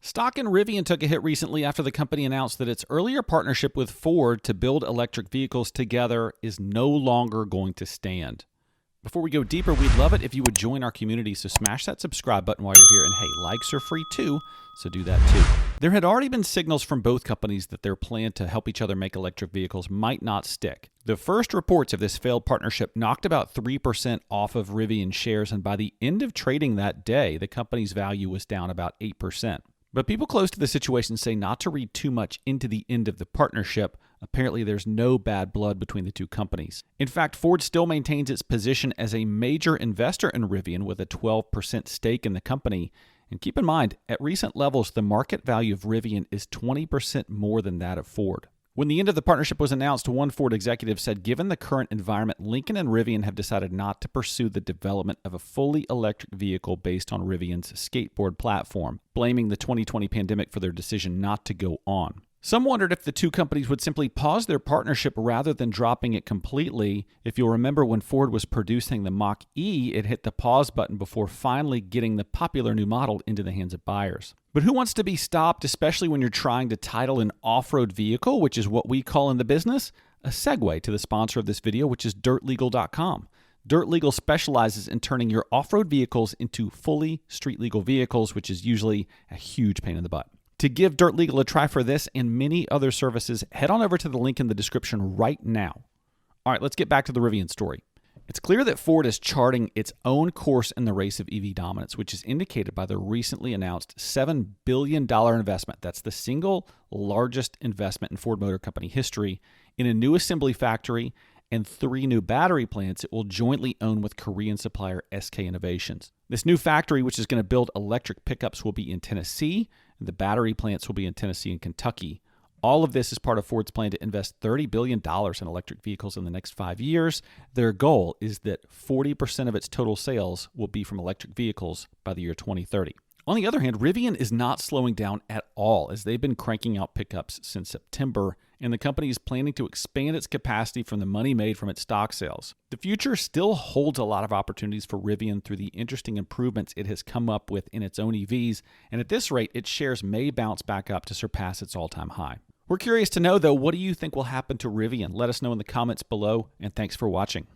Stock in Rivian took a hit recently after the company announced that its earlier partnership with Ford to build electric vehicles together is no longer going to stand. Before we go deeper, we'd love it if you would join our community, so smash that subscribe button while you're here. And hey, likes are free too, so do that too. There had already been signals from both companies that their plan to help each other make electric vehicles might not stick. The first reports of this failed partnership knocked about 3% off of Rivian shares, and by the end of trading that day, the company's value was down about 8%. But people close to the situation say not to read too much into the end of the partnership. Apparently, there's no bad blood between the two companies. In fact, Ford still maintains its position as a major investor in Rivian with a 12% stake in the company. And keep in mind, at recent levels, the market value of Rivian is 20% more than that of Ford. When the end of the partnership was announced, one Ford executive said, given the current environment, Lincoln and Rivian have decided not to pursue the development of a fully electric vehicle based on Rivian's skateboard platform, blaming the 2020 pandemic for their decision not to go on. Some wondered if the two companies would simply pause their partnership rather than dropping it completely. If you'll remember, when Ford was producing the Mach-E, it hit the pause button before finally getting the popular new model into the hands of buyers. But who wants to be stopped, especially when you're trying to title an off-road vehicle, which is what we call in the business? A segue to the sponsor of this video, which is DirtLegal.com. Dirt Legal specializes in turning your off-road vehicles into fully street-legal vehicles, which is usually a huge pain in the butt. To give Dirt Legal a try for this and many other services, head on over to the link in the description right now. All right, let's get back to the Rivian story. It's clear that Ford is charting its own course in the race of EV dominance, which is indicated by the recently announced $7 billion investment. That's the single largest investment in Ford Motor Company history in a new assembly factory and 3 new battery plants it will jointly own with Korean supplier SK Innovations. This new factory, which is going to build electric pickups, will be in Tennessee, and the battery plants will be in Tennessee and Kentucky. All of this is part of Ford's plan to invest $30 billion in electric vehicles in the next 5 years. Their goal is that 40% of its total sales will be from electric vehicles by the year 2030. On the other hand, Rivian is not slowing down at all, as they've been cranking out pickups since September, and the company is planning to expand its capacity from the money made from its stock sales. The future still holds a lot of opportunities for Rivian through the interesting improvements it has come up with in its own EVs, and at this rate, its shares may bounce back up to surpass its all-time high. We're curious to know, though, what do you think will happen to Rivian? Let us know in the comments below, and thanks for watching.